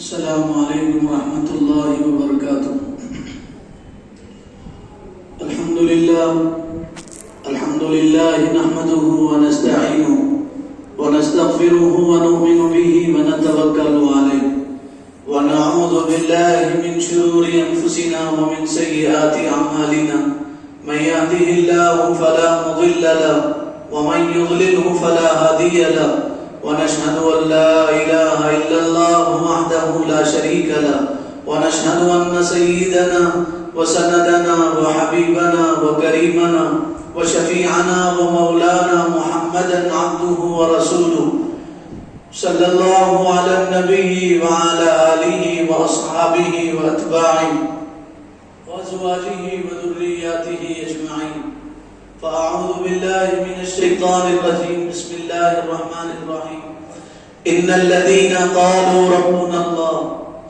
السلام علیکم ورحمۃ اللہ وبرکاتہ۔ الحمد للہ نحمده ونستعینه ونستغفره ونؤمن به ونتوکل علیہ ونعوذ باللہ من شرور انفسنا ومن سیئات اعمالنا من يهده الله فلا مضل له ومن يضلله فلا هادي له ونشهد أن لا إله إلا الله وحده لا شريك له ونشهد أن سيدنا وسندنا وحبيبنا وكريمنا وشفيعنا ومولانا محمدا عبده ورسوله صلى الله على النبي وعلى آله وأصحابه وأتباعه وأزواجه وذرياته أجمعين فأعوذ بالله من الشيطان الرجيم بسم الله الرحمن الرحيم إن الذين قالوا ربنا الله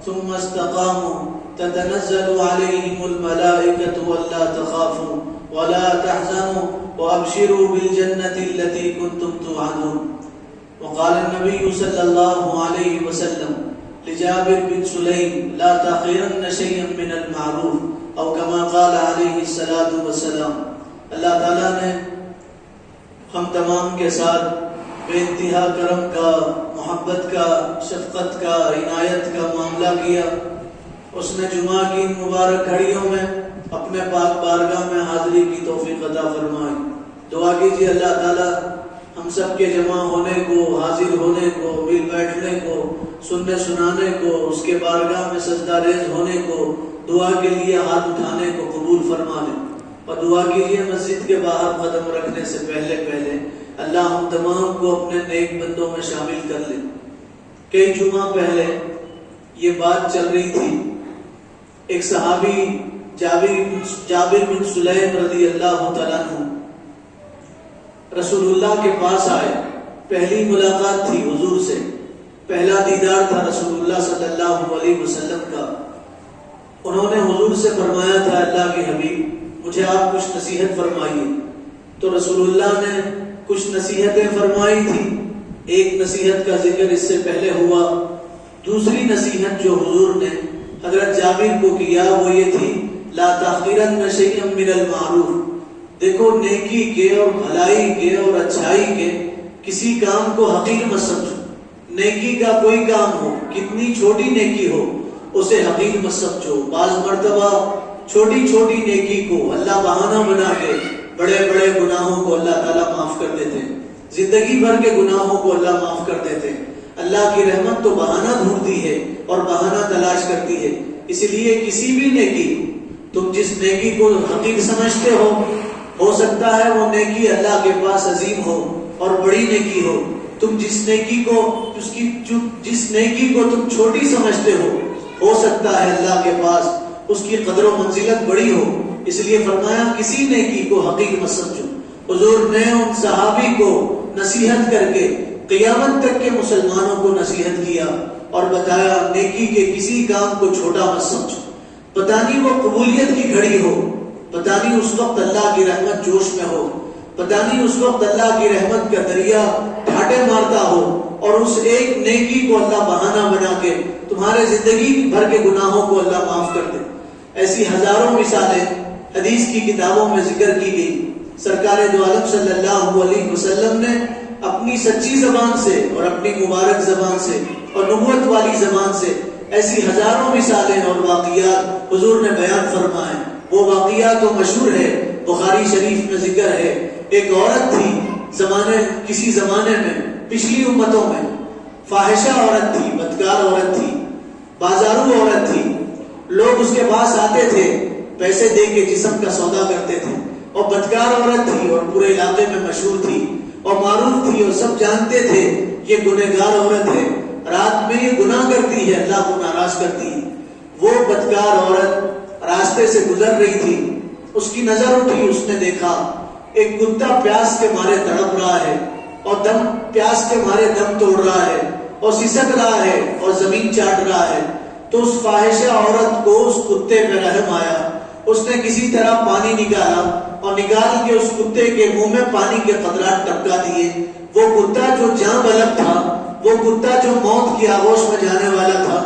ثم استقاموا تتنزل عليهم الملائكة ولا تخافوا ولا تحزنوا وأبشروا بالجنة التي كنتم توعدون وقال النبي صلى الله عليه وسلم لجابر بن سليم لا تأخرن شيئا من المعروف أو كما قال عليه الصلاة والسلام۔ اللہ تعالیٰ نے ہم تمام کے ساتھ بے انتہا کرم کا، محبت کا، شفقت کا، عنایت کا معاملہ کیا۔ اس نے جمعہ کی ان مبارک گھڑیوں میں اپنے پاک بارگاہ میں حاضری کی توفیق عطا فرمائی۔ دعا کیجیے اللہ تعالیٰ ہم سب کے جمع ہونے کو، حاضر ہونے کو، مل بیٹھنے کو، سننے سنانے کو، اس کے بارگاہ میں سجدہ ریز ہونے کو، دعا کے لیے ہاتھ اٹھانے کو قبول فرما لے۔ اور دعا کیجیے مسجد کے باہر قدم رکھنے سے پہلے اللہ ہم تمام کو اپنے نیک بندوں میں شامل کر لے۔ کئی جمعہ پہلے یہ بات چل رہی تھی، ایک صحابی جابر بن سلیم رضی اللہ تعالیٰ عنہ رسول اللہ کے پاس آئے۔ پہلی ملاقات تھی حضور سے، پہلا دیدار تھا رسول اللہ صلی اللہ علیہ وسلم کا۔ انہوں نے حضور سے فرمایا تھا اللہ کے حبیب مجھے آپ کچھ نصیحت فرمائیے۔ تو رسول اللہ نے کچھ نصیحتیں فرمائی تھی۔ ایک نصیحت کا ذکر اس سے پہلے ہوا۔ دوسری نصیحت جو حضور نے حضرت جابر کو کیا وہ یہ تھی لا تأخرن شیئا من المعروف، دیکھو نیکی کے اور بھلائی کے اور اچھائی کے کسی کام کو حقیر مت سمجھو۔ نیکی کا کوئی کام ہو، کتنی چھوٹی نیکی ہو، اسے حقیر مت سمجھو۔ بعض مرتبہ چھوٹی چھوٹی نیکی کو اللہ بہانہ بنا کے بڑے بڑے گناہوں کو اللہ تعالیٰ معاف کر دیتے ہیں، زندگی بھر کے گناہوں کو اللہ معاف کر دیتے ہیں۔ اللہ کی رحمت تو بہانہ ڈھونڈتی ہے اور بہانہ تلاش کرتی ہے۔ اس لیے کسی بھی نیکی کو تم جس نیکی کو حقیر سمجھتے ہو سکتا ہے وہ نیکی اللہ کے پاس عظیم ہو اور بڑی نیکی ہو۔ تم جس نیکی کو تم چھوٹی سمجھتے ہو سکتا ہے اللہ کے پاس اس کی قدر و منزلت بڑی ہو۔ اس لیے فرمایا کسی نیکی کو حقیر مت سمجھو۔ حضور نے ان صحابی کو نصیحت کر کے قیامت تک کے مسلمانوں کو نصیحت کیا اور بتایا نیکی کے کسی کام کو چھوٹا مت سمجھو۔ پتہ نہیں وہ قبولیت کی گھڑی ہو، پتہ نہیں اس وقت اللہ کی رحمت جوش میں ہو، پتہ نہیں اس وقت اللہ کی رحمت کا دریا ڈھاٹے مارتا ہو اور اس ایک نیکی کو اللہ بہانہ بنا کے تمہارے زندگی بھر کے گناہوں کو اللہ معاف کر دے۔ ایسی ہزاروں مثالیں حدیث کی کتابوں میں ذکر کی گئی۔ سرکار دو عالم صلی اللہ علیہ وسلم نے اپنی سچی زبان سے اور اپنی مبارک زبان سے اور نبوت والی زبان سے ایسی ہزاروں مثالیں اور واقعات حضور نے بیان فرمائے۔ وہ واقعات تو مشہور ہے، بخاری شریف میں ذکر ہے۔ ایک عورت تھی کسی زمانے میں، پچھلی امتوں میں، فاحشہ عورت تھی، بدکار عورت تھی، بازارو عورت تھی۔ لوگ اس کے پاس آتے تھے، پیسے دے کے جسم کا سودا کرتے تھے، اور بدکار عورت تھی اور پورے علاقے میں مشہور تھی اور معروف تھی اور سب جانتے تھے یہ گنہگار عورت ہے، رات میں یہ گناہ کرتی ہے، اللہ کو ناراض کرتی ہے۔ وہ بدکار عورت راستے سے گزر رہی تھی، اس کی نظر اٹھی، اس نے دیکھا ایک کتا پیاس کے مارے تڑپ رہا ہے اور پیاس کے مارے دم توڑ رہا ہے اور سسک رہا ہے اور زمین چاٹ رہا ہے۔ تو اس فاحشہ عورت کو اس کتے پہ رحم آیا، اس نے کسی طرح پانی نکالا اور نکال کے اس کتے کے منہ میں پانی کے قطرات ٹپکا دیے۔ وہ کتا جو جاں بلد تھا، وہ کتا جو موت کی آغوش میں جانے والا تھا،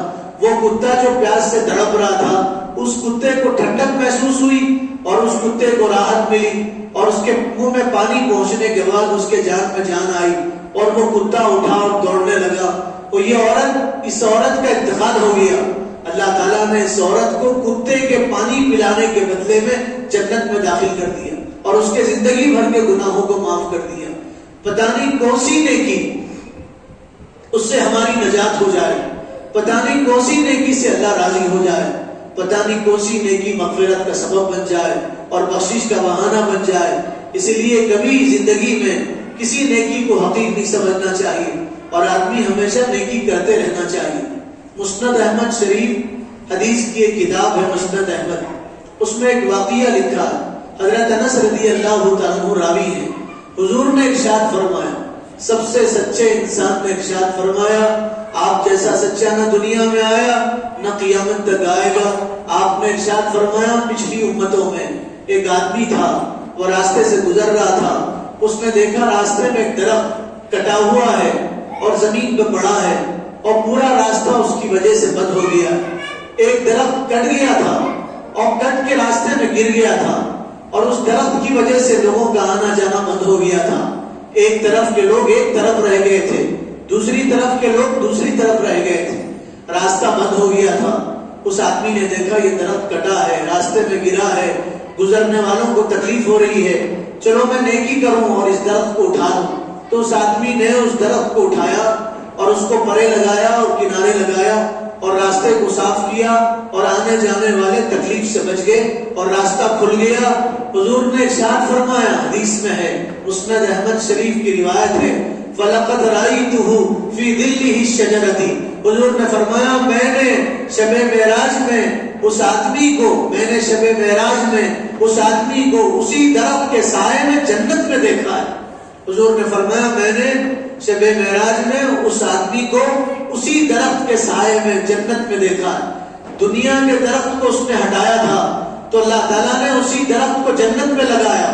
وہ کتا جو پیاس سے تڑپ رہا تھا، اس کتے کو ٹھنڈک محسوس ہوئی اور اس کتے کو راحت ملی، اور اس کے منہ میں پانی پہنچنے کے بعد اس کے جان میں جان آئی اور وہ کتا اٹھا اور دوڑنے لگا۔ اور یہ عورت، اس عورت کا انتقال ہو گیا، اللہ تعالیٰ نے اس عورت کو کتے کے پانی پلانے کے بدلے میں جنت میں داخل کر دیا اور اس کے زندگی بھر کے گناہوں کو معاف کر دیا۔ پتہ نہیں کون سی نیکی اس سے ہماری نجات ہو جائے، پتہ نہیں کون سی نیکی سے اللہ راضی ہو جائے، پتہ نہیں کون سی نیکی مغفرت کا سبب بن جائے اور بخشش کا بہانہ بن جائے۔ اسی لیے کبھی زندگی میں کسی نیکی کو حقیر نہیں سمجھنا چاہیے اور آدمی ہمیشہ نیکی کرتے رہنا چاہیے۔ مسند احمد شریف حدیث کی ایک کتاب ہے مسند احمد، اس میں ایک واقعہ لکھا ہے۔ حضرت انس رضی اللہ تعالیٰ عنہ راوی ہیں، حضور نے ارشاد فرمایا، سب سے سچے انسان نے ارشاد فرمایا، آپ جیسا سچا نہ دنیا میں آیا نہ قیامت تک آئے گا۔ آپ نے ارشاد فرمایا، پچھلی امتوں میں ایک آدمی تھا، وہ راستے سے گزر رہا تھا، اس نے دیکھا راستے میں ایک درخت کٹا ہوا ہے اور زمین پہ پڑا ہے اور پورا راستہ اس کی وجہ سے بند ہو گیا۔ ایک درخت کٹ گیا تھا اور کٹ کے راستے میں گر گیا تھا اور اس درخت کی وجہ سے لوگوں کا آنا جانا بند ہو گیا تھا۔ ایک طرف کے لوگ ایک طرف رہ گئے تھے، دوسری طرف کے لوگ دوسری طرف رہ گئے تھے، راستہ بند ہو گیا تھا۔ اس آدمی نے دیکھا یہ درخت کٹا ہے، راستے میں گرا ہے، گزرنے والوں کو تکلیف ہو رہی ہے، چلو میں نیکی کروں اور اس درخت کو اٹھا لوں۔ تو اس آدمی نے اس درخت کو اٹھایا اور اس کو پرے لگایا اور کنارے لگایا اور راستے کو صاف کیا اور آنے جانے والے تکلیف سے بچ گئے اور راستہ کھل گیا۔ حضور نے ارشاد فرمایا، حدیث میں ہے، مسند احمد شریف کی روایت ہے، فَلَقَدْ رَأَيْتُهُ فِي ظِلِّهِ الشَّجَرَةِ۔ حضور نے فرمایا، میں نے شب معراج میں اس آدمی کو، میں نے شب معراج میں اس آدمی کو اسی درخت کے سائے میں جنت میں دیکھا ہے۔ حضور نے فرمایا، میں نے شب معراج میں اس آدمی کو اسی درخت کے سائے میں جنت میں دیکھا ہے۔ دنیا کے درخت کو اس نے ہٹایا تھا تو اللہ تعالیٰ نے اسی درخت کو جنت میں لگایا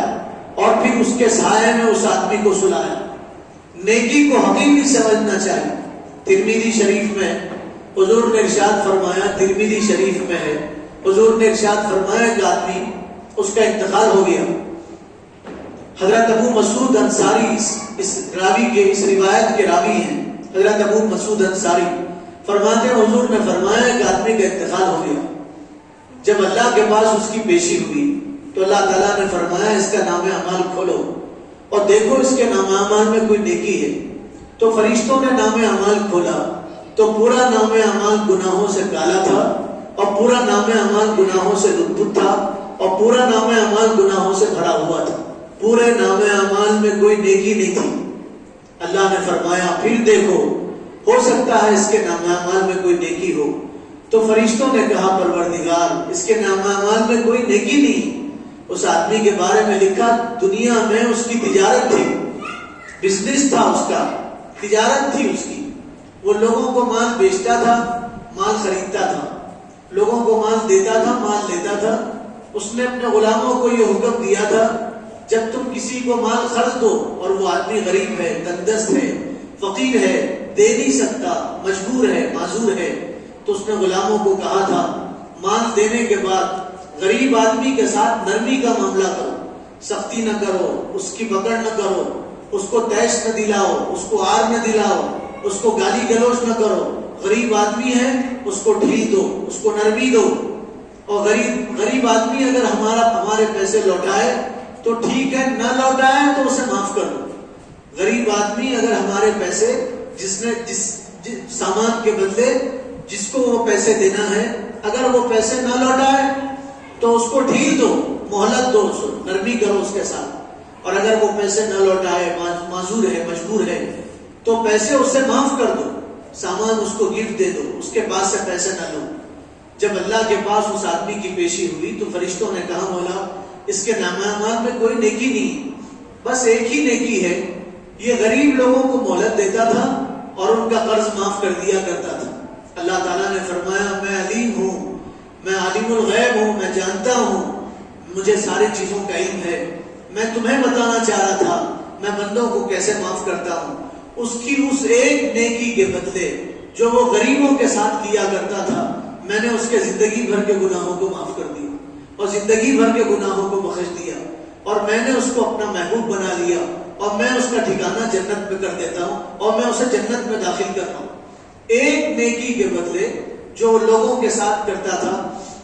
اور پھر اس کے سائے میں اس آدمی کو سلایا۔ نیکی کو حقیقی سمجھنا چاہیے۔ ترمذی شریف میں حضور نے ارشاد فرمایا، ترمذی شریف میں ہے، حضور نے ارشاد فرمایا کہ آدمی، اس کا انتقال ہو گیا۔ حضرت ابو مسعود انصاری اس راوی کے، اس روایت کے راوی ہیں، حضرت ابو مسعود انصاری فرماتے ہیں، حضور نے فرمایا کہ آدمی کا انتقال ہو گیا۔ جب اللہ کے پاس اس کی پیشی ہوئی تو اللہ تعالیٰ نے فرمایا، اس کا نام اعمال کھولو اور دیکھو اس کے نام اعمال میں کوئی نیکی ہے۔ تو فرشتوں نے نام اعمال کھولا تو پورا نام اعمال گناہوں سے کالا تھا اور پورا نام اعمال گناہوں سے لطف تھا اور پورا نام اعمال گناہوں سے بھرا ہوا تھا، پورے نام اعمال میں کوئی نیکی نہیں تھی۔ اللہ نے فرمایا، پھر دیکھو، ہو سکتا ہے اس کے نام اعمال میں کوئی نیکی ہو۔ تو فرشتوں نے کہا، پروردگار، اس کے نام اعمال میں کوئی نیکی نہیں۔ اس آدمی کے بارے میں لکھا، دنیا میں اس کی تجارت تھی، بزنس تھا، اس کا تجارت تھی اس کی، وہ لوگوں کو مال بیچتا تھا، مال خریدتا تھا، لوگوں کو مال دیتا تھا، مال لیتا تھا۔ اس نے اپنے غلاموں کو یہ حکم دیا تھا، جب تم کسی کو مال قرض دو اور وہ آدمی غریب ہے، تنگدست ہے، فقیر ہے، دے نہیں سکتا، مجبور ہے، معذور ہے، تو اس نے غلاموں کو کہا تھا، مال دینے کے بعد غریب آدمی کے ساتھ نرمی کا معاملہ کرو، سختی نہ کرو، اس کی پکڑ نہ کرو، اس کو تیش نہ دلاؤ، اس کو آر نہ دلاؤ، اس کو گالی گلوچ نہ کرو۔ غریب آدمی ہے، اس کو ڈھیل دو، اس کو نرمی دو، اور غریب آدمی اگر ہمارے پیسے لوٹائے تو ٹھیک ہے، نہ لوٹائے تو اسے معاف کر دو۔ غریب آدمی اگر ہمارے پیسے، جس سامان کے بدلے جس کو وہ پیسے دینا ہے، اگر وہ پیسے نہ لوٹائے تو اس کو ڈھیل دو، مہلت دو، نرمی کرو اس کے ساتھ، اور اگر وہ پیسے نہ لوٹائے، معذور ہے، مجبور ہے، تو پیسے اس سے معاف کر دو، سامان اس کو گفٹ دے دو، اس کے پاس سے پیسے نہ لو۔ جب اللہ کے پاس اس آدمی کی پیشی ہوئی تو فرشتوں نے کہا، مولا، اس کے نام اعمال میں کوئی نیکی نہیں، بس ایک ہی نیکی ہے، یہ غریب لوگوں کو مہلت دیتا تھا اور ان کا قرض معاف کر دیا کرتا تھا۔ اللہ تعالیٰ نے فرمایا، میں علیم ہوں، میں عالم الغیب ہوں، میں جانتا ہوں، مجھے ساری چیزوں کا علم ہے، میں تمہیں بتانا چاہ رہا تھا میں بندوں کو کیسے معاف کرتا ہوں۔ اس کی اس ایک نیکی کے بدلے جو وہ غریبوں کے ساتھ کیا کرتا تھا میں نے اس کے زندگی بھر کے گناہوں کو معاف کر دیا اور زندگی بھر کے گناہوں کو بخش دیا، اور میں نے اس کو اپنا محبوب بنا لیا، اور میں اس کا ٹھکانہ جنت میں کر دیتا ہوں، اور میں اسے جنت میں داخل کر رہا ہوں۔ ایک نیکی کے بدلے جو لوگوں کے ساتھ کرتا تھا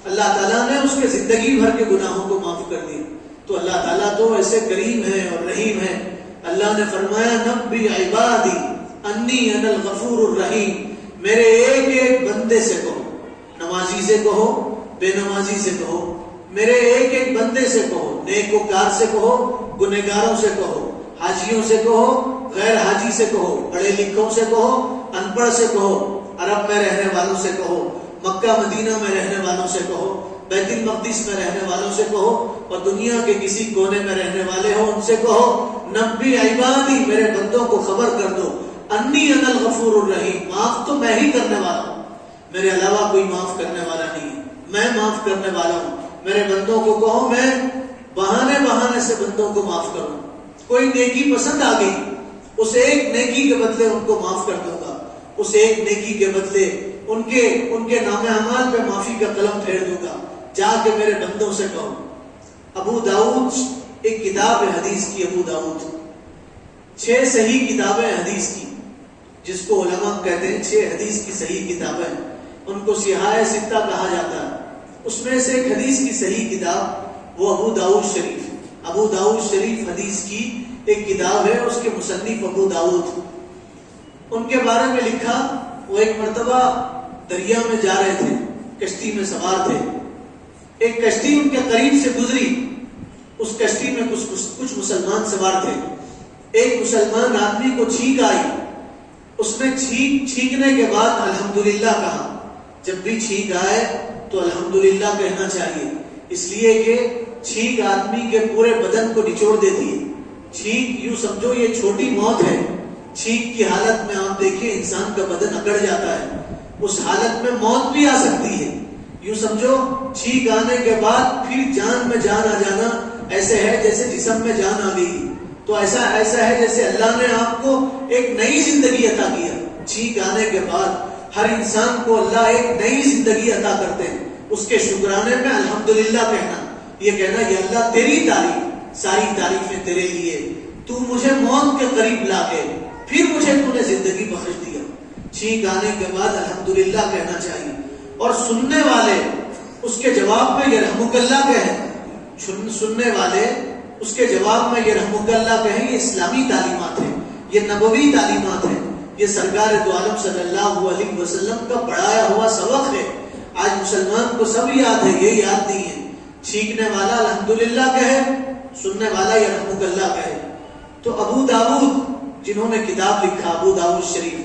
اللہ تعالیٰ نے اس کے زندگی بھر کے گناہوں کو معاف کر دیا۔ تو اللہ تعالیٰ تو ایسے کریم ہے اور رحیم ہے۔ اللہ نے فرمایا نبی عبادی انی انا الغفور الرحیم، میرے ایک ایک بندے سے کہو، نمازی سے کہو، بے نمازی سے کہو، میرے ایک ایک بندے سے کہو، نیکوکار سے کہو، گنہگاروں سے کہو، حاجیوں سے کہو، غیر حاجی سے کہو، پڑھے لکھوں سے کہو، ان پڑھ سے کہو، عرب میں رہنے والوں سے کہو، مکہ مدینہ میں رہنے والوں سے کہو، بیت المقدس میں رہنے والوں سے کہو، اور دنیا کے کسی کونے میں رہنے والے ہو ان سے کہو نبی عبادی، میرے بندوں کو خبر کر دو، انی انا الغفور الرحیم، معاف تو میں ہی کرنے والا ہوں، میرے علاوہ کوئی معاف کرنے والا نہیں ہے، میں معاف کرنے والا ہوں۔ میرے بندوں کو کہو میں بہانے سے بندوں کو معاف کروں، کوئی نیکی پسند آ گئی اس ایک نیکی کے بدلے ان کو معاف کر دوں گا، اس ایک نیکی کے بدلے ان کے نام اعمال پہ معافی کا قلم پھیر دوں گا، جا کے میرے بندوں سے کہو۔ ابو داؤد ایک کتاب ہے حدیث کی، ابو داؤد 6 صحیح کتابیں حدیث کی، جس کو علماء کہتے ہیں 6 حدیث کی صحیح کتابیں، ان کو صحاح ستہ کہا جاتا ہے۔ اس میں سے ایک حدیث کی صحیح کتاب وہ ابو داؤد شریف، ابو داؤد شریف حدیث کی ایک کتاب ہے، اس کے مصنف ابو داؤد، ان کے بارے میں لکھا وہ ایک مرتبہ دریا میں جا رہے تھے، کشتی میں سوار تھے، ایک کشتی ان کے قریب سے گزری، اس کشتی میں کچھ مسلمان سوار تھے، ایک مسلمان آدمی کو چھینک آئی، اس نے چھینکنے کے بعد الحمدللہ کہا۔ جب بھی چھینک آئے تو الحمدللہ کہنا چاہیے، اس لیے کہ چھینک آدمی کے پورے بدن کو نچوڑ دیتی ہے۔ چھینک یوں سمجھو یہ چھوٹی موت ہے، چھینک کی حالت میں آپ دیکھیں انسان کا بدن اکڑ جاتا ہے، اس حالت میں موت بھی آ سکتی ہے۔ یوں سمجھو چھینک آنے کے بعد پھر جان میں جان آ جانا ایسے ہے جیسے جسم میں جان آ گئی، تو ایسا ہے جیسے اللہ نے آپ کو ایک نئی زندگی عطا کیا۔ چھینک آنے کے بعد ہر انسان کو اللہ ایک نئی زندگی عطا کرتے ہیں، اس کے شکرانے میں الحمدللہ کہنا، یہ کہنا یہ اللہ تیری تعریف، ساری تعریفیں تیرے لیے، تو مجھے موت کے قریب لا کے پھر مجھے تو نے زندگی بخش دیا۔ چھینک آنے کے بعد الحمدللہ کہنا چاہیے، اور سننے والے اس کے جواب میں یرحمک اللہ کہیں، سننے والے اس کے جواب میں یرحمک اللہ کہیں۔ یہ اسلامی تعلیمات ہیں، یہ نبوی تعلیمات ہیں، یہ سرکار دو عالم صلی اللہ علیہ وسلم کا پڑھایا ہوا سبق ہے۔ آج مسلمان کو سب یاد ہے، یہ یاد نہیں ہے۔ چھینکنے والا الحمدللہ کہے، سننے والا یرحمک اللہ کہے۔ تو ابو داؤد جنہوں نے کتاب لکھا ابو داؤد شریف،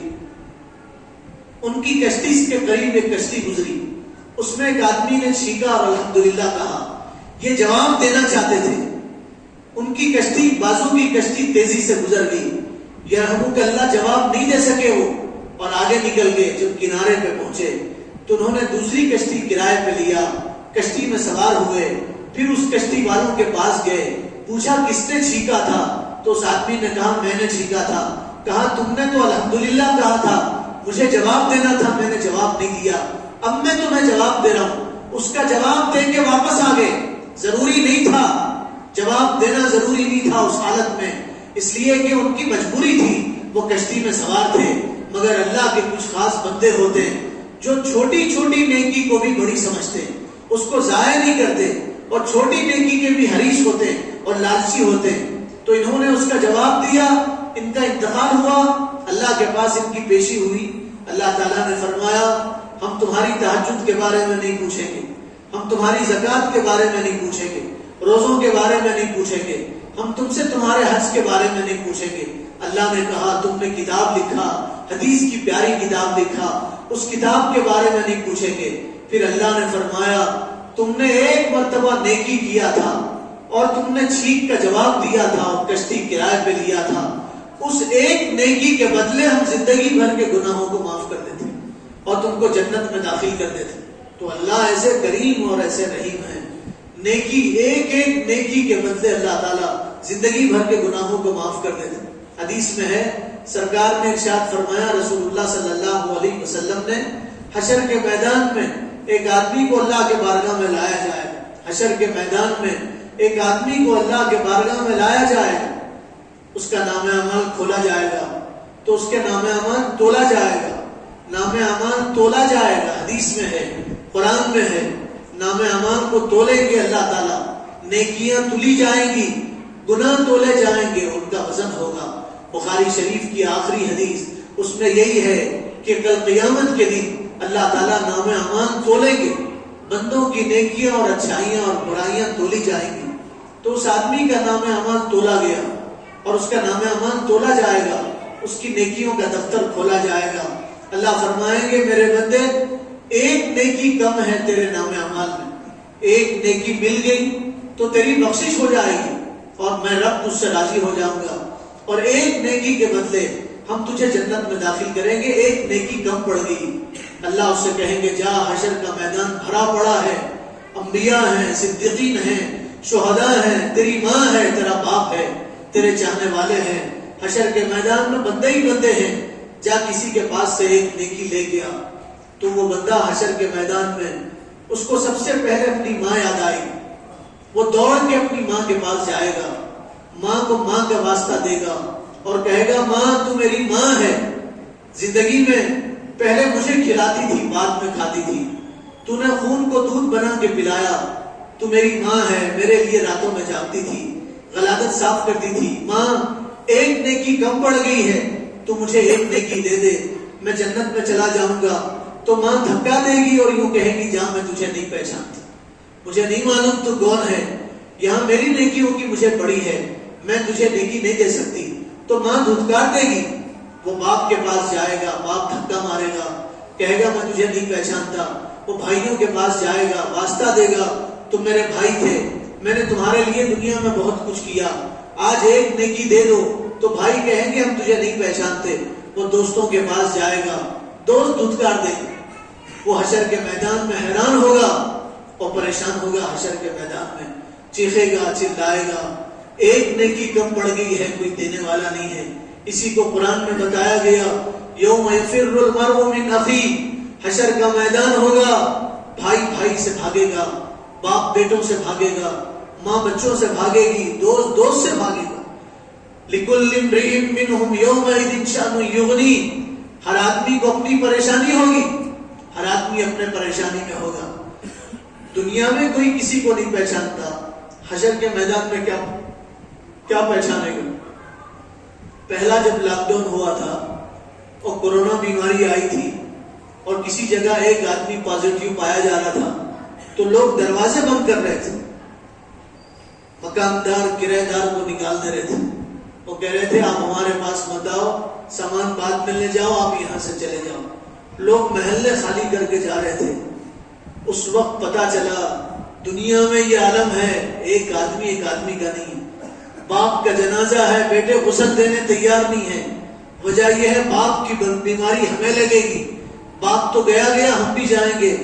ان کی کشتی کے قریب ایک کشتی گزری، اس میں ایک آدمی نے چھینکا اور الحمدللہ کہا، یہ جواب دینا چاہتے تھے، ان کی کشتی بازو کی کشتی تیزی سے گزر گئی، یرحمک اللہ جواب نہیں دے سکے وہ، اور آگے نکل گئے۔ جب کنارے پہ پہنچے تو انہوں نے دوسری کشتی کرائے پہ لیا، کشتی میں سوار ہوئے، پھر اس کشتی والوں کے پاس گئے، پوچھا کس نے چھینکا تھا؟ تو اس آدمی نے کہا میں نے چھینکا تھا۔ کہا تم نے تو الحمدللہ کہا تھا، مجھے جواب دینا تھا، میں نے جواب نہیں دیا، اب میں تمہیں جواب دے رہا ہوں۔ اس کا جواب دے کے واپس آ گئے، ضروری نہیں تھا جواب دینا، ضروری نہیں تھا اس حالت میں، اس لیے کہ ان کی مجبوری تھی، وہ کشتی میں سوار تھے۔ مگر اللہ کے کچھ خاص بندے ہوتے ہیں جو چھوٹی چھوٹی نیکی کو بھی بڑی سمجھتے ہیں، اس کو ضائع نہیں کرتے، اور چھوٹی نیکی کے بھی حریص ہوتے ہیں اور لالچی ہوتے ہیں۔ تو انہوں نے اس کا جواب دیا، ان کا انتقال ہوا، اللہ کے پاس ان کی پیشی ہوئی۔ اللہ تعالیٰ نے فرمایا ہم تمہاری تہجد کے بارے میں نہیں پوچھیں گے، ہم تمہاری زکوٰۃ کے بارے میں نہیں پوچھیں گے، روزوں کے بارے میں نہیں پوچھیں گے، ہم تم سے تمہارے حج کے بارے میں نہیں پوچھیں گے۔ اللہ نے کہا تم نے کتاب لکھا، حدیث کی پیاری کتاب لکھا، اس کتاب کے بارے میں نہیں پوچھیں گے۔ پھر اللہ نے فرمایا تم نے ایک مرتبہ نیکی کیا تھا اور تم نے چھینک کا جواب دیا تھا اور کشتی کرائے پہ لیا تھا، اس ایک نیکی کے بدلے ہم زندگی بھر کے گناہوں کو معاف کر دیتے اور تم کو جنت میں داخل کر دیتے۔ تو اللہ ایسے کریم اور ایسے رحیم ہے، نیکی ایک نیکی کے بدلے اللہ تعالیٰ زندگی بھر کے گناہوں کو معاف کر دیتے۔ حدیث میں ہے سرکار نے ارشاد فرمایا، رسول اللہ صلی اللہ علیہ وسلم نے، حشر کے میدان میں ایک آدمی کو اللہ کے بارگاہ میں لایا جائے گا۔ حشر کے میدان میں ایک آدمی کو اللہ کے بارگاہ میں لایا جائے گا، اس کا نام اعمال کھولا جائے گا تو اس کے نام اعمال تولا جائے گا، نام اعمال تولا جائے گا۔ حدیث میں ہے، قرآن میں ہے، نام اعمال کو تولیں گے اللہ تعالیٰ، نیکیاں تلی جائیں گی، گناہ تولے جائیں گے، ان کا وزن ہوگا۔ بخاری شریف کی آخری حدیث اس میں یہی ہے کہ کل قیامت کے دن اللہ تعالیٰ نام اعمال تولیں گے، بندوں کی نیکیاں اور اچھائیاں اور برائیاں تولی جائیں گی۔ تو اس آدمی کا نام اعمال تولا گیا اور اس کا نام اعمال تولا جائے گا، اس کی نیکیوں کا دفتر کھولا جائے گا۔ اللہ فرمائیں گے، میرے بندے ایک نیکی کم ہے تیرے نام اعمال میں، ایک نیکی مل گئی تو تیری بخشش ہو جائے گی اور میں رب تجھ سے راضی ہو جاؤں گا، اور ایک نیکی کے بدلے ہم تجھے جنت میں داخل کریں گے۔ ایک نیکی کم پڑ گئی، اللہ اس سے کہیں گے جا، حشر کا میدان بھرا پڑا ہے، انبیاء ہیں، صدیقین ہیں، شہداء ہیں، تیری ماں ہے، تیرا باپ ہے، تیرے چاہنے والے ہیں، حشر کے میدان میں بندے ہی بندے ہیں، جا کسی کے پاس سے ایک نیکی لے گیا۔ تو وہ بندہ حشر کے میدان میں، اس کو سب سے پہلے اپنی ماں یاد آئی، وہ دوڑ کے اپنی ماں کے پاس جائے گا، ماں کو ماں کا واسطہ دے گا اور کہے گا ماں تو میری ماں ہے، زندگی میں پہلے مجھے کھلاتی تھی، بعد میں کھاتی تھی، تو نے خون کو دودھ بنا کے پلایا، تو میری ماں ہے، میرے لیے راتوں میں جاگتی تھی، غلاظت صاف کرتی تھی، ماں ایک نیکی کم پڑ گئی ہے، تو مجھے ایک نیکی دے دے، میں جنت میں چلا جاؤں گا۔ تو ماں دھکا دے گی اور یوں کہے گی جہاں میں تجھے نہیں پہچانتی، مجھے نہیں معلوم تو کون ہے، یہاں میری نیکیوں کی مجھے پڑی ہے، میں تجھے نیکی نہیں دے سکتی۔ تو ماں دھتکار دے گی، وہ باپ کے پاس جائے گا، باپ دھکا مارے گا، کہے گا میں تجھے نہیں پہچانتا، وہ بھائیوں کے پاس جائے گا، واسطہ دے گا، تم میرے بھائی تھے، میں نے تمہارے لیے دنیا میں بہت کچھ کیا، آج ایک نیکی دے دو۔ تو بھائی کہیں گے ہم تجھے نہیں پہچانتے، وہ دوستوں کے پاس جائے گا، دوست دھتکار دیں گے، وہ حشر کے میدان میں حیران ہوگا اور پریشان ہوگا، حشر کے میدان میں چیخے گا، چلائے گا، ایک نیکی کم پڑ گئی ہے، کوئی دینے والا نہیں ہے۔ اسی کو قرآن میں بتایا گیا، یوم یفر المرء من اخیہ، حشر کا میدان ہوگا، بھائی بھائی سے بھاگے گا، باپ بیٹوں سے بھاگے گا، ماں بچوں سے بھاگے گی، دوست دوست سے بھاگے گا۔ لِكُلِّ امْرِئٍ مِّنْهُمْ يَوْمَئِذٍ شَأْنٌ يُغْنِيهِ، ہر آدمی کو اپنی پریشانی ہوگی، ہر آدمی اپنے پریشانی میں ہوگا۔ دنیا میں کوئی کسی کو نہیں پہچانتا، حشر کے میدان میں کیا پہچانے گا؟ پہلا جب لاک ڈاؤن ہوا تھا اور کورونا بیماری آئی تھی اور کسی جگہ ایک آدمی پازیٹیو پایا جا رہا تھا تو لوگ دروازے بند کر رہے تھے، مکاندار کرایہ دار کو نکال دے رہے تھے، وہ کہہ رہے تھے آپ ہمارے پاس مت آؤ، سامان بعد ملنے جاؤ، آپ یہاں سے چلے جاؤ۔ لوگ محلے خالی کر کے جا رہے تھے۔ اس وقت پتا چلا دنیا میں یہ عالم ہے، ایک آدمی کا نہیں۔ باپ کا جنازہ ہے، بیٹے غسل دینے تیار نہیں ہیں، وجہ یہ ہے باپ کی بیماری ہمیں لگے گی، باپ تو گیا ہم بھی جائیں گے۔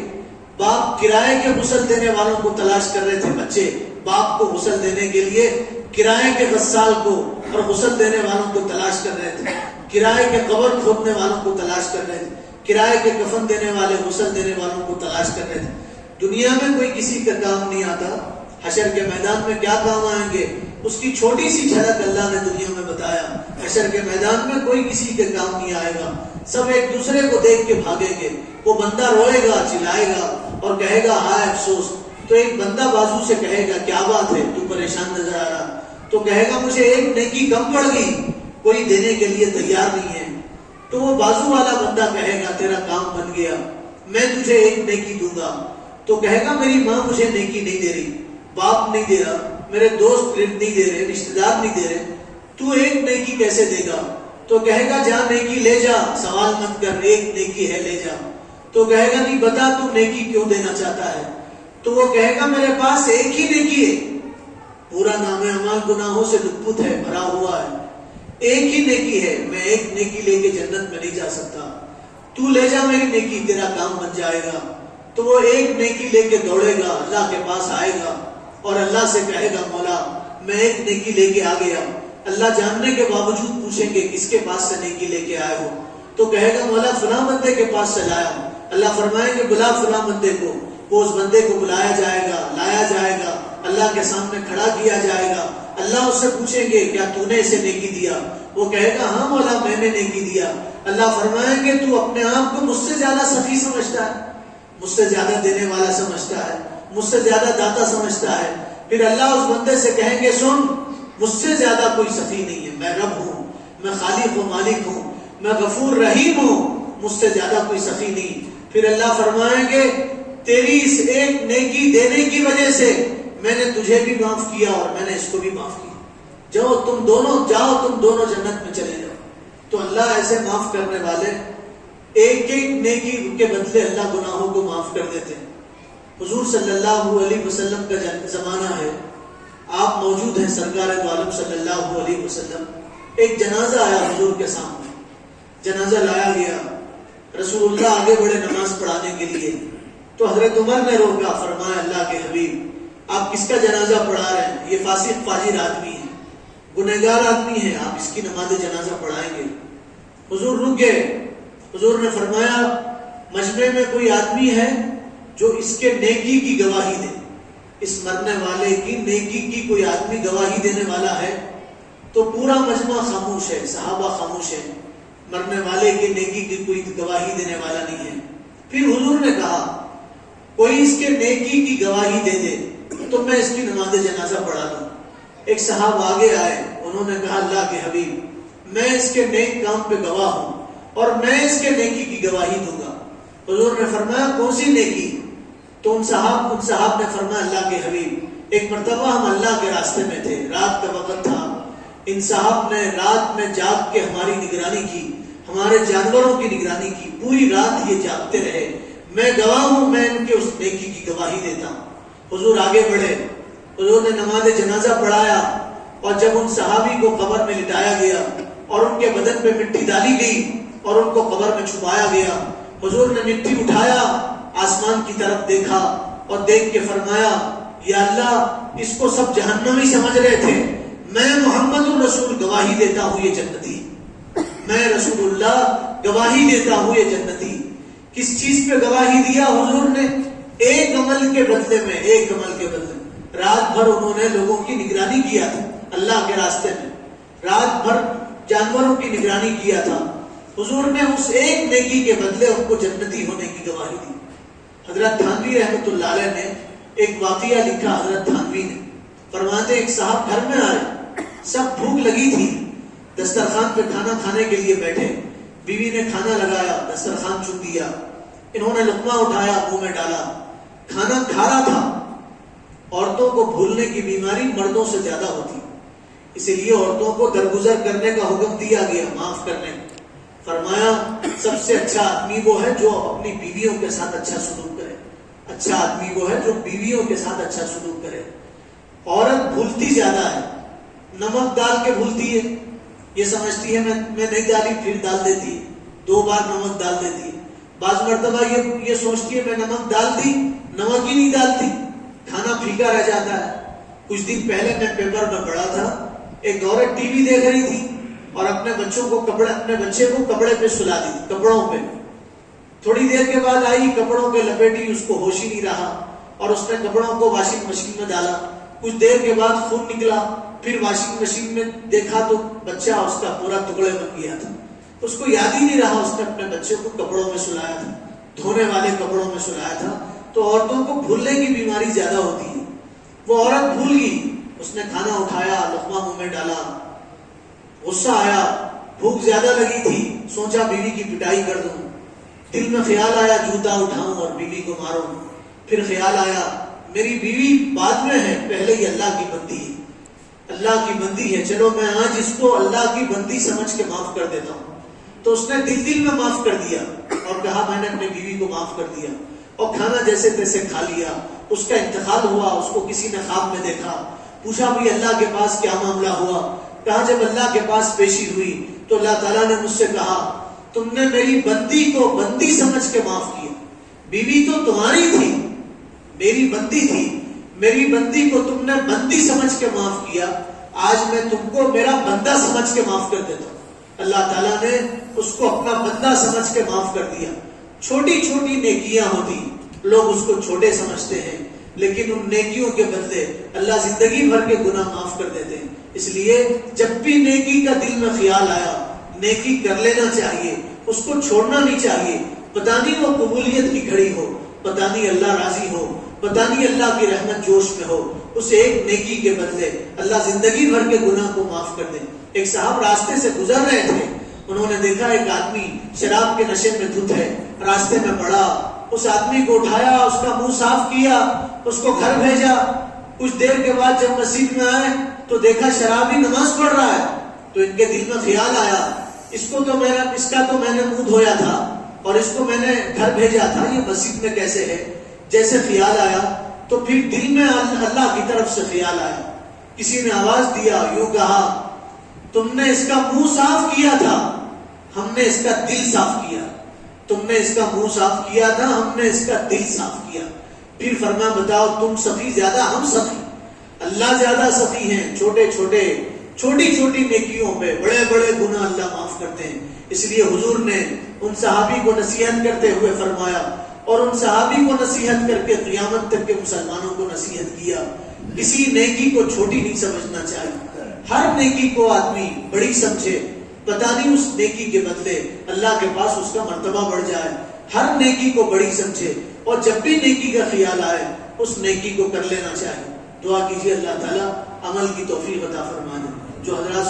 باپ کرائے کے غسل دینے والوں کو تلاش کر رہے تھے، بچے باپ کو غسل دینے کے لیے کرائے کے غسال کو اور غسل دینے والوں کو تلاش کر رہے تھے، کرائے کے قبر کھودنے والوں کو تلاش کر رہے تھے، کرائے کے کفن دینے والے، غسل دینے والوں کو تلاش کر رہے تھے۔ دنیا میں کوئی کسی کا کام نہیں آتا، حشر کے میدان میں کیا کام آئیں گے؟ اس کی چھوٹی سی جھلک اللہ نے دنیا میں بتایا۔ حشر کے میدان میں کوئی کسی کے کام نہیں آئے گا، سب ایک دوسرے کو دیکھ کے بھاگیں گے۔ وہ بندہ روئے گا، چلائے گا اور کہے گا ہائے افسوس، تو ایک بندہ بازو سے کہے گا کیا بات ہے تو پریشان نظر آ رہا، تو کہے گا مجھے ایک نیکی کم پڑ گئی، کوئی دینے کے لیے تیار نہیں ہے۔ تو وہ بازو والا بندہ کہے گا تیرا کام بن گیا، میں تجھے ایک نیکی دوں گا۔ تو کہے گا میری ماں مجھے نیکی نہیں دے رہی، باپ نہیں دے رہا، میرے دوست نہیں دے رہے، رشتہ دار نہیں دے رہے، تو ایک نیکی کیسے دے گا؟ تو کہے گا جہاں نیکی لے جا، سوال مت کر، ایک نیکی ہے لے جا۔ تو کہے گا نہیں بتا تو نیکی کیوں دینا چاہتا ہے؟ تو وہ کہے گا میرے پاس ایک ہی نیکی ہے، پورا نام اعمال گناہوں سے لطپت ہے، بھرا ہوا ہے، ایک ہی نیکی ہے، میں ایک نیکی لے کے جنت میں نہیں جا سکتا، تو لے جا میری نیکی، تیرا کام بن جائے گا۔ تو وہ ایک نیکی لے کے دوڑے گا، اللہ کے پاس آئے گا اور اللہ سے کہے گا مولا میں ایک نیکی لے کے آ گیا۔ اللہ جاننے کے باوجود پوچھیں گے کس کے پاس سے نیکی لے کے آئے ہو؟ تو کہے گا مولا فلاں بندے کے پاس سے لایا ہوں۔ اللہ فرمائیں گے بلا فلاں بندے کو۔ وہ اس بندے کو بلایا جائے گا، لایا جائے گا، اللہ کے سامنے کھڑا کیا جائے گا۔ اللہ اس سے پوچھیں گے کیا تو نے اسے نیکی دیا؟ وہ کہے گا ہاں مولا میں نے نیکی دیا۔ اللہ فرمائیں گے تو اپنے آپ کو مجھ سے زیادہ سخی سمجھتا ہے، مجھ سے زیادہ دینے والا سمجھتا ہے، مجھ سے زیادہ داتا سمجھتا ہے۔ پھر اللہ اس بندے سے کہیں گے سن، مجھ سے زیادہ کوئی سخی نہیں ہے، میں رب ہوں، میں خالق و مالک ہوں، میں غفور رحیم ہوں، مجھ سے زیادہ کوئی سخی نہیں۔ پھر اللہ فرمائیں گے تیری اس ایک نیکی دینے کی وجہ سے میں نے تجھے بھی معاف کیا اور میں نے اس کو بھی معاف کیا، جاؤ تم دونوں جنت میں چلے جاؤ۔ تو اللہ ایسے معاف کرنے والے، ایک ایک نیکی کے بدلے اللہ گناہوں کو معاف کر دیتے ہیں۔ حضور صلی اللہ علیہ وسلم کا زمانہ ہے، آپ موجود ہیں سرکار دو عالم صلی اللہ علیہ وسلم۔ ایک جنازہ آیا حضور کے سامنے، جنازہ لایا گیا، رسول اللہ آگے بڑھے نماز پڑھانے کے لیے، تو حضرت عمر نے روکا، فرمایا اللہ کے حبیب آپ کس کا جنازہ پڑھا رہے ہیں؟ یہ فاسق فاجر آدمی ہے، گنہگار آدمی ہے، آپ اس کی نماز جنازہ پڑھائیں گے؟ حضور رک گئے۔ حضور نے فرمایا مجمع میں کوئی آدمی ہے جو اس کے نیکی کی گواہی دے، اس مرنے والے کی نیکی کی کوئی آدمی گواہی دینے والا ہے؟ تو پورا مجمع خاموش ہے، صحابہ خاموش ہے، مرنے والے کی نیکی کی کوئی گواہی دینے والا نہیں ہے۔ پھر حضور نے کہا کوئی اس کے نیکی کی گواہی دے دے تو میں اس کی نماز جنازہ پڑھا دوں۔ ایک صحابہ آگے آئے، انہوں نے کہا اللہ کے حبیب میں اس کے نیک کام پہ گواہ ہوں اور میں اس کے نیکی کی گواہی دوں گا۔ حضور نے فرمایا کون سی نیکی؟ تو ان صحاب نے فرمایا اللہ کے حبیب ایک مرتبہ ہم اللہ کے راستے میں تھے، رات کا وقت تھا، ان صاحب نے رات میں جاگ کے ہماری نگرانی کی، ہمارے جانوروں کی نگرانی کی، پوری رات یہ جاگتے رہے، میں گواہ ہوں، میں ان کے اس نیکی کی گواہی دیتا ہوں۔ حضور آگے بڑھے، حضور نے نماز جنازہ پڑھایا، اور جب ان صحابی کو قبر میں لٹایا گیا اور ان کے بدن پہ مٹی ڈالی گئی اور ان کو قبر میں چھپایا گیا، حضور نے مٹی اٹھایا، آسمان کی طرف دیکھا اور دیکھ کے فرمایا یا اللہ اس کو سب جہنمی سمجھ رہے تھے، میں محمد الرسول گواہی دیتا ہوں یہ جنتی، میں رسول اللہ گواہی دیتا ہوں یہ جنتی۔ کس چیز پہ گواہی دیا حضور نے؟ ایک عمل کے بدلے میں، ایک عمل کے بدلے میں رات بھر انہوں نے لوگوں کی نگرانی کیا تھا، اللہ کے راستے میں رات بھر جانوروں کی نگرانی کیا تھا، حضور نے اس ایک نیکی کے بدلے ان کو جنتی ہونے کی گواہی دی۔ حضرت تھانوی رحمۃ اللہ علیہ نے ایک واقعہ لکھا، حضرت تھانوی نے فرماتے ایک صاحب گھر میں آئے، سب بھوک لگی تھی، دسترخوان پہ کھانا کھانے کے لیے بیٹھے، بیوی نے کھانا لگایا، دسترخوان چن دیا، انہوں نے لقمہ اٹھایا، منہ میں ڈالا، کھانا کھا رہا تھا۔ عورتوں کو بھولنے کی بیماری مردوں سے زیادہ ہوتی، اسی لیے عورتوں کو درگزر کرنے کا حکم دیا گیا، معاف کرنے کا۔ فرمایا سب سے اچھا آدمی وہ ہے جو اپنی بیویوں کے ساتھ اچھا سلوک کرے، اچھا آدمی وہ ہے جو بیویوں کے ساتھ اچھا سلوک کرے۔ عورت بھولتی زیادہ ہے، نمک ڈال کے بھولتی ہے، یہ سمجھتی ہے میں نہیں ڈالی، پھر ڈال دیتی ہے، 2 بار نمک ڈال دیتی ہے۔ بعض مرتبہ یہ سوچتی ہے میں نمک ڈال دی، نمک ہی نہیں ڈالتی، کھانا پھیکا رہ جاتا ہے۔ کچھ دن پہلے میں پیپر میں پڑھا تھا، ایک عورت ٹی وی دیکھ رہی تھی اور اپنے بچے کو کپڑے پہ سلا دی، کپڑوں پہ۔ تھوڑی دیر کے بعد آئی، کپڑوں پہ لپیٹی، اس کو ہوش ہی نہیں رہا اور اس نے کپڑوں کو واشنگ مشین میں ڈالا۔ کچھ دیر کے بعد خون نکلا، پھر واشنگ مشین میں دیکھا تو بچہ اس کا پورا ٹکڑے بن گیا تھا۔ اس کو یاد ہی نہیں رہا اس نے اپنے بچے کو کپڑوں میں سلایا تھا، دھونے والے کپڑوں میں سلایا تھا۔ تو عورتوں کو بھولنے کی بیماری زیادہ ہوتی ہے۔ وہ عورت بھول گئی، اس نے کھانا اٹھایا، لقمہ منہ میں ڈالا، غصہ آیا، بھوک زیادہ لگی تھی، سوچا بیوی کی پٹائی کر دوں، دل میں خیال آیا جوتا اٹھاؤں اور بیوی کو ماروں، پھر خیال آیا میری بیوی بعد میں ہے، پہلے ہی اللہ کی بندی ہے، اللہ کی بندی ہے، چلو میں آج اس کو اللہ کی بندی سمجھ کے معاف کر دیتا ہوں۔ تو اس نے دل میں معاف کر دیا اور کہا میں نے اپنی بیوی کو معاف کر دیا، اور کھانا جیسے تیسے کھا لیا۔ اس کا انتقال ہوا، اس کو کسی نے خواب میں دیکھا، پوچھا بھائی اللہ کے پاس کیا معاملہ ہوا؟ کہا جب اللہ کے پاس پیشی ہوئی تو اللہ تعالیٰ نے مجھ سے کہا تم نے میری بندی کو بندی سمجھ کے معاف کیا، بیوی تو تمہاری تھی، میری بندی تھی، میری بندی کو تم نے بندی سمجھ کے معاف کیا، آج میں تم کو میرا بندہ سمجھ کے معاف کر دیتا ہوں۔ اللہ تعالیٰ نے اس کو اپنا بندہ سمجھ کے معاف کر دیا۔ چھوٹی چھوٹی نیکیاں ہوتی، لوگ اس کو چھوٹے سمجھتے ہیں، لیکن ان نیکیوں کے بدلے اللہ زندگی بھر کے گناہ معاف کر دیتے ہیں۔ اس لیے جب بھی نیکی کا دل میں خیال آیا، نیکی کر لینا چاہیے، اس کو چھوڑنا نہیں چاہیے۔ پتہ نہیں وہ قبولیت کی گھڑی ہو، پتہ نہیں اللہ راضی ہو، پتہ نہیں اللہ کی رحمت جوش میں ہو، اس ایک نیکی کے بدلے اللہ زندگی بھر کے گناہ کو معاف کر دے۔ ایک صاحب راستے سے گزر رہے تھے، انہوں نے دیکھا ایک آدمی شراب کے نشے میں دھت ہے، راستے میں پڑا، اس آدمی کو اٹھایا، اس کا منہ صاف کیا، اس کو گھر بھیجا۔ کچھ دیر کے بعد جب مسجد میں آئے تو دیکھا شرابی نماز پڑھ رہا ہے، تو ان کے دل میں خیال آیا، اس کا تو میں نے منہ دھویا تھا اور اس کو میں نے گھر بھیجا تھا، یہ مسجد میں کیسے ہے؟ جیسے خیال آیا تو پھر دل میں اللہ کی طرف سے خیال آیا، کسی نے آواز دیا، یوں کہا، تم نے اس کا منہ صاف کیا تھا، ہم نے اس کا دل صاف کیا۔ تم نے اس کا منہ صاف کیا تھا، ہم نے اس کا دل صاف کیا۔ پھر فرمایا، بتاؤ تم سخی زیادہ ہم سخی؟ اللہ زیادہ سخی ہیں۔ چھوٹی چھوٹی نیکیوں پہ بڑے بڑے گناہ اللہ معاف کرتے ہیں۔ اس لیے حضور نے ان صحابی کو نصیحت کرتے ہوئے فرمایا، اور ان صحابی کو نصیحت کر کے قیامت تک کے مسلمانوں کو نصیحت کیا، کسی نیکی کو چھوٹی نہیں سمجھنا چاہیے، ہر نیکی کو آدمی بڑی سمجھے، پتہ نہیں اس نیکی کے بدلے اللہ کے پاس اس کا مرتبہ بڑھ جائے۔ ہر نیکی کو بڑی سمجھے، اور جب بھی نیکی کا خیال آئے اس نیکی کو کر لینا چاہیے۔ دعا کیجیے اللہ تعالیٰ عمل کی توفیق عطا فرما دے۔ جو حضرات